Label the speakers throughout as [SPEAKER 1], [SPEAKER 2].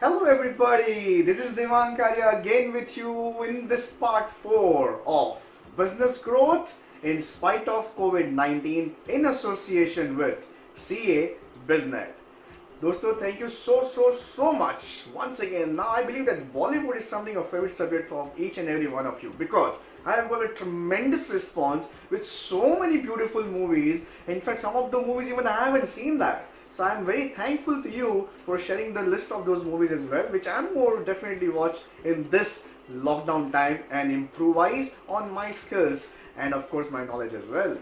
[SPEAKER 1] Hello everybody, this is V124 again with you in this part 4 of Business Growth in spite of COVID-19 in association with CA BizNet. Dosto, thank you so much once again. Now I believe that Bollywood is something a favorite subject for each and every one of you because I have got a tremendous response with so many beautiful movies. In fact, some of the movies even I haven't seen that. So I am very thankful to you for sharing the list of those movies as well, which I am more definitely watch in this lockdown time and improvise on my skills and of course my knowledge as well.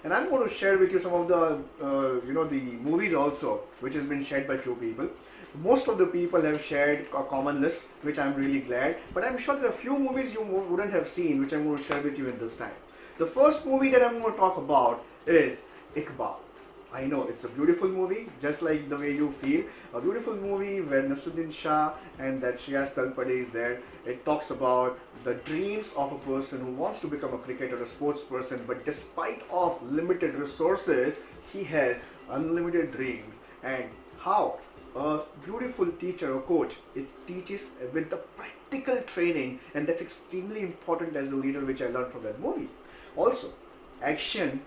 [SPEAKER 1] And I'm going to share with you some of the the movies also which has been shared by few people. Most of the people have shared a common list, which I'm really glad, but I'm sure there are a few movies you wouldn't have seen which I'm going to share with you in this time. The first movie that I'm going to talk about is Iqbal. I know it's a beautiful movie, just like the way you feel. A beautiful movie where Nasruddin Shah and that Shreyas Talpade is there. It talks about the dreams of a person who wants to become a cricketer, a sports person, but despite of limited resources, he has unlimited dreams. And how a beautiful teacher or coach, it teaches with the practical training, and that's extremely important as a leader, which I learned from that movie. Also, action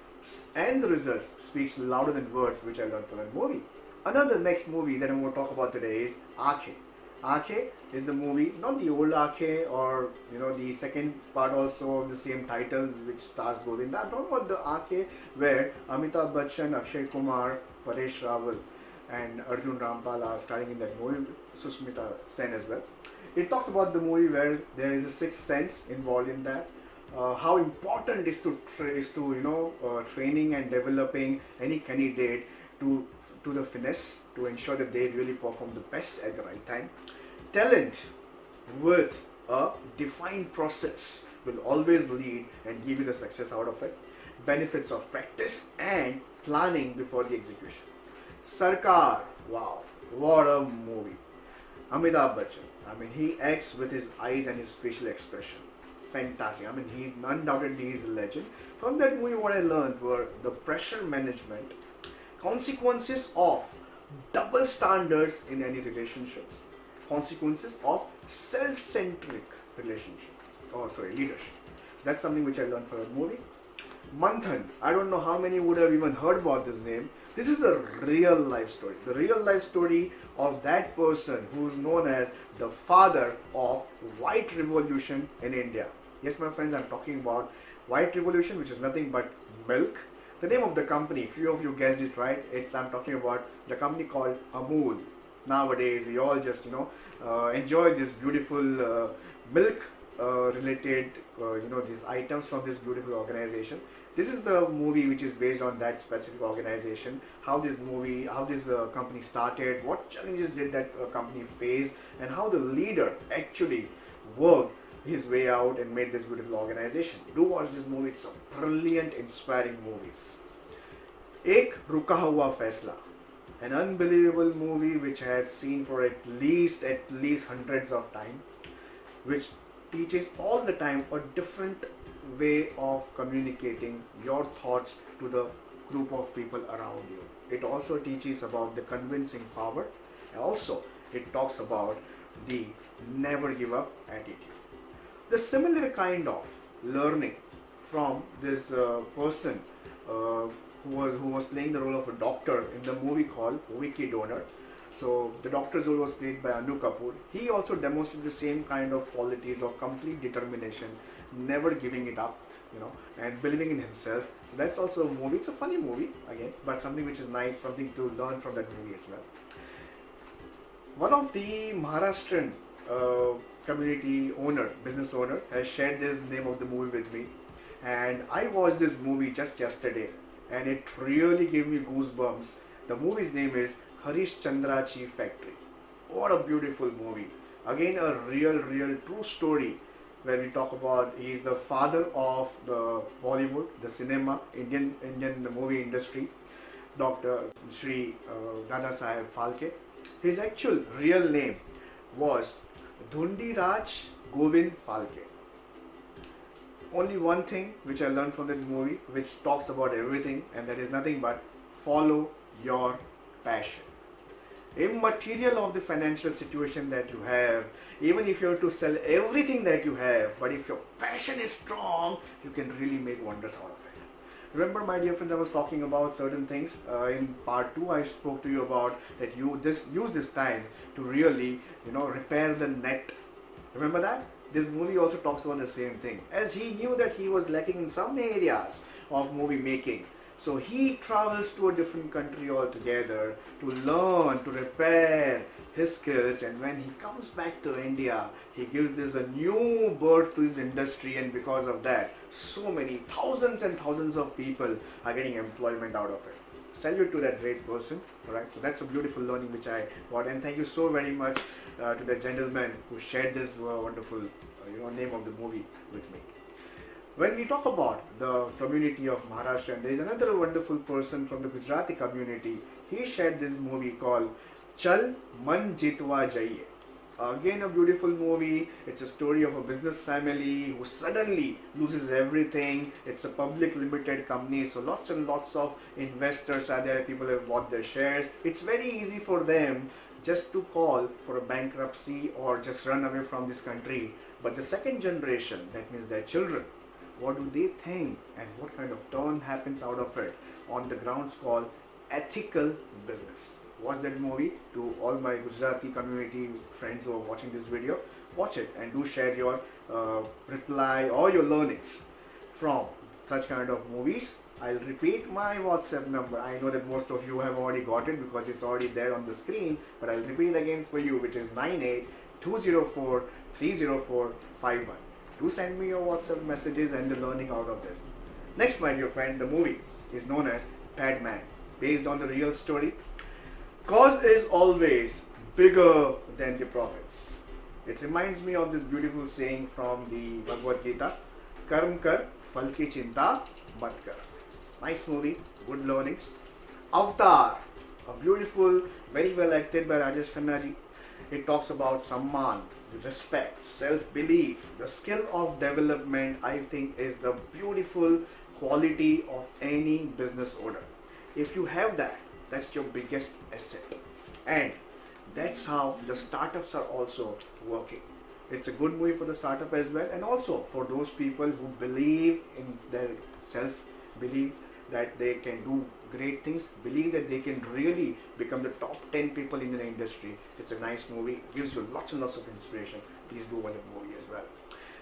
[SPEAKER 1] and the results speaks louder than words, which I learned from that movie. Another next movie that I'm going to talk about today is Aake. Aake is the movie, not the old Aake or the second part also of the same title which stars Govinda. I'm talking about the Aake where Amitabh Bachchan, Akshay Kumar, Paresh Rawal and Arjun Rampal are starring in that movie, Sushmita Sen as well. It talks about the movie where there is a sixth sense involved in that. How important is to training and developing any candidate to the finesse to ensure that they really perform the best at the right time. Talent with a defined process will always lead and give you the success out of it. Benefits of practice and planning before the execution. Sarkar, wow, what a movie. Amitabh Bachchan, I mean, he acts with his eyes and his facial expression. Fantastic. I mean, he undoubtedly is a legend. From that movie, what I learned were the pressure management, consequences of double standards in any relationships, consequences of self-centric relationship, leadership. So that's something which I learned from that movie. Manthan, I don't know how many would have even heard about this name. This is a real life story. The real life story of that person who is known as the father of White Revolution in India. Yes, my friends, I'm talking about White Revolution, which is nothing but milk. The name of the company, few of you guessed it right. I'm talking about the company called Amul. Nowadays, we all just enjoy this beautiful milk related these items from this beautiful organization. This is the movie which is based on that specific organization, how this company started, what challenges did that company face, and how the leader actually worked his way out and made this beautiful organization. Do watch this movie, it's a brilliant, inspiring movie. Ek Ruka Hua Faisla, an unbelievable movie which I had seen for at least hundreds of times, which teaches all the time a different way of communicating your thoughts to the group of people around you. It also teaches about the convincing power. Also, it talks about the never give up attitude. The similar kind of learning from this person who was playing the role of a doctor in the movie called Vicky Donor. So the doctor's role was played by Anu Kapoor. He also demonstrated the same kind of qualities of complete determination, never giving it up, and believing in himself. So that's also a movie. It's a funny movie again, but something which is nice, something to learn from that movie as well. One of the Maharashtrian business owner, has shared this name of the movie with me, and I watched this movie just yesterday, and it really gave me goosebumps. The movie's name is Harish Chandrachi Factory. What a beautiful movie. Again, a real true story where we talk about he is the father of the Bollywood, the cinema, Indian movie industry, Dr. Shri Dada Saheb Phalke. His actual real name was Dhundiraj Govind Phalke. Only one thing which I learned from that movie, which talks about everything, and that is nothing but follow your passion. immaterial of the financial situation that you have, even if you have to sell everything that you have, but if your passion is strong, you can really make wonders out of it. Remember, my dear friends, I was talking about certain things in part 2. I spoke to you about that you use this time to really, repair the net. Remember that? This movie also talks about the same thing, as he knew that he was lacking in some areas of movie making. So he travels to a different country altogether to learn, to repair his skills, and when he comes back to India, he gives this a new birth to his industry, and because of that, so many thousands and thousands of people are getting employment out of it. Salute to that great person, alright? So that's a beautiful learning which I got, and thank you so very much to the gentleman who shared this wonderful name of the movie with me. When we talk about the community of Maharashtra, there is another wonderful person from the Gujarati community. He shared this movie called Chal Man Jitwa Jaiye. Again, a beautiful movie. It's a story of a business family who suddenly loses everything. It's a public limited company, so lots and lots of investors are there. People have bought their shares. It's very easy for them just to call for a bankruptcy or just run away from this country. But the second generation, that means their children, what do they think and what kind of turn happens out of it on the grounds called ethical business. Watch that movie. To all my Gujarati community friends who are watching this video, watch it and do share your reply or your learnings from such kind of movies. I'll repeat my WhatsApp number. I know that most of you have already got it because it's already there on the screen, but I'll repeat it again for you, which is 98-204-30451. Do send me your WhatsApp messages and the learning out of this. Next, my dear friend, the movie is known as Padman, based on the real story. Cause is always bigger than the profits. It reminds me of this beautiful saying from the Bhagavad Gita, Karm kar, phal ki chinta mat kar. Nice movie, good learnings. Avatar, a beautiful, very well acted by Rajesh Khanna ji. It talks about Samman, respect, self-belief, the skill of development. I think is the beautiful quality of any business owner. If you have that, that's your biggest asset. And that's how the startups are also working. It's a good movie for the startup as well, and also for those people who believe in their self-belief that they can do great things, believe that they can really become the top 10 people in the industry. It's a nice movie, gives you lots and lots of inspiration. Please do watch that movie as well.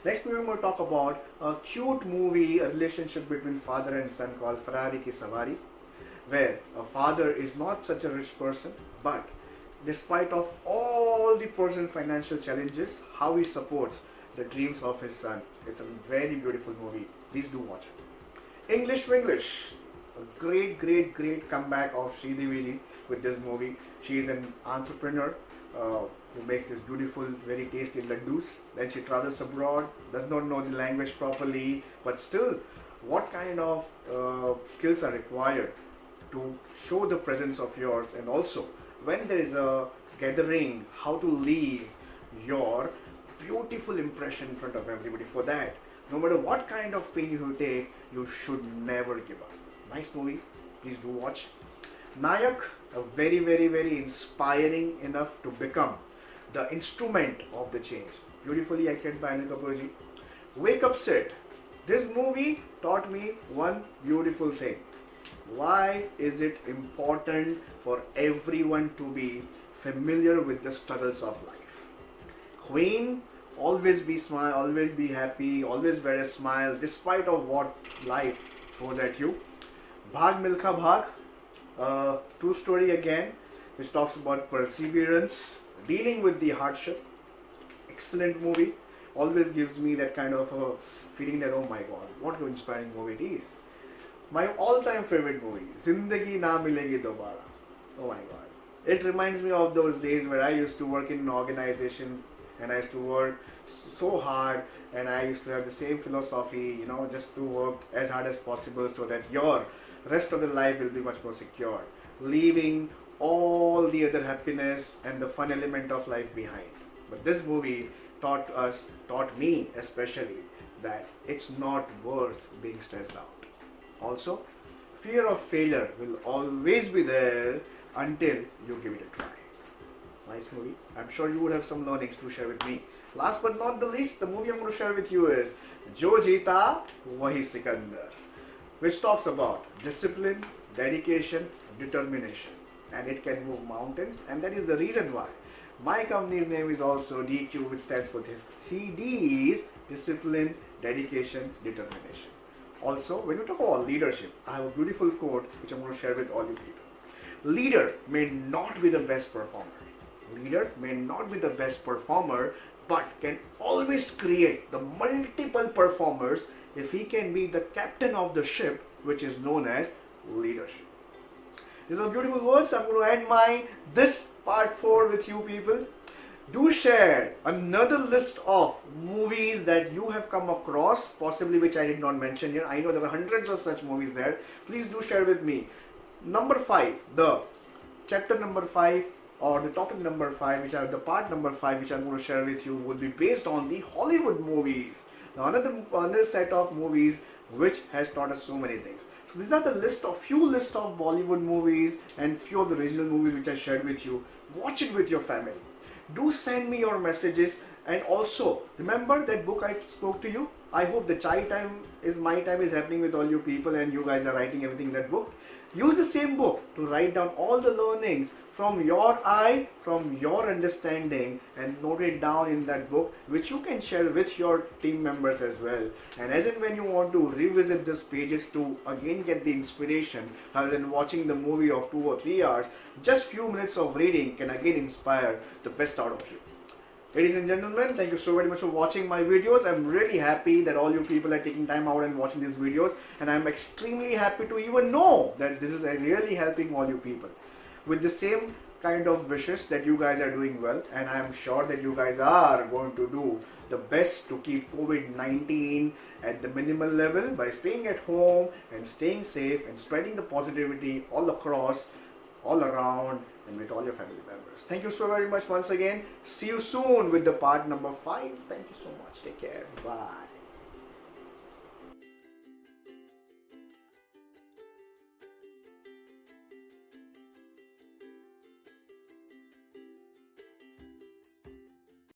[SPEAKER 1] Next movie we're going to talk about a cute movie, a relationship between father and son called Ferrari Ki Savari, where a father is not such a rich person, but despite of all the personal financial challenges, how he supports the dreams of his son. It's a very beautiful movie. Please do watch it. English Winglish, a great comeback of Sridevi ji with this movie. She is an entrepreneur who makes this beautiful, very tasty laddus. Then she travels abroad, does not know the language properly, but still, what kind of skills are required to show the presence of yours, and also when there is a gathering, how to leave your beautiful impression in front of everybody. For that, no matter what kind of pain you take, you should never give up. Nice movie, please do watch. Nayak, a very inspiring enough to become the instrument of the change. Beautifully acted by Anil Kapoor ji. Wake Up Sid. This movie taught me one beautiful thing. Why is it important for everyone to be familiar with the struggles of life? Queen, always be smile, always be happy, always wear a smile despite of what life throws at you. Bhag Milkha Bhag, true story again, which talks about perseverance, dealing with the hardship. Excellent movie. Always gives me that kind of a feeling that, oh my god, what an inspiring movie it is. My all-time favorite movie, Zindagi Na Milegi Dobara. Oh my god. It reminds me of those days where I used to work in an organization and I used to work so hard, and I used to have the same philosophy, just to work as hard as possible so that your rest of the life will be much more secure, leaving all the other happiness and the fun element of life behind. But this movie taught me especially, that it's not worth being stressed out. Also, fear of failure will always be there until you give it a try. Nice movie. I'm sure you would have some learnings to share with me. Last but not the least, the movie I'm going to share with you is Jo Jeeta Wahi Sikandar, which talks about discipline, dedication, determination, and it can move mountains, and that is the reason why my company's name is also DQ, which stands for this 3Ds: discipline, dedication, determination. Also, when we talk about leadership, I have a beautiful quote which I'm going to share with all you people. Leader may not be the best performer. Leader may not be the best performer, but can always create the multiple performers if he can be the captain of the ship, which is known as leadership. These are beautiful words. I'm going to end this part 4 with you people. Do share another list of movies that you have come across, possibly which I did not mention here. I know there are hundreds of such movies there. Please do share with me. Number 5, the chapter number 5 or the topic number 5, which are the part number 5, which I'm going to share with you, would be based on the Hollywood movies. Now another set of movies which has taught us so many things. So these are the few list of Bollywood movies and few of the regional movies which I shared with you. Watch it with your family. Do send me your messages, and also remember that book I spoke to you. I hope the chai time is my time is happening with all you people, and you guys are writing everything in that book. Use the same book to write down all the learnings from your eye, from your understanding, and note it down in that book, which you can share with your team members as well. And as and when you want to revisit these pages to again get the inspiration, rather than watching the movie of 2 or 3 hours, just few minutes of reading can again inspire the best out of you. Ladies and gentlemen, thank you so very much for watching my videos. I'm really happy that all you people are taking time out and watching these videos, and I'm extremely happy to even know that this is really helping all you people with the same kind of wishes that you guys are doing well, and I'm sure that you guys are going to do the best to keep COVID-19 at the minimal level by staying at home and staying safe and spreading the positivity all across, all around, and with all your family members. Thank you so very much once again. See you soon with the part number 5. Thank you so much. Take care. Bye.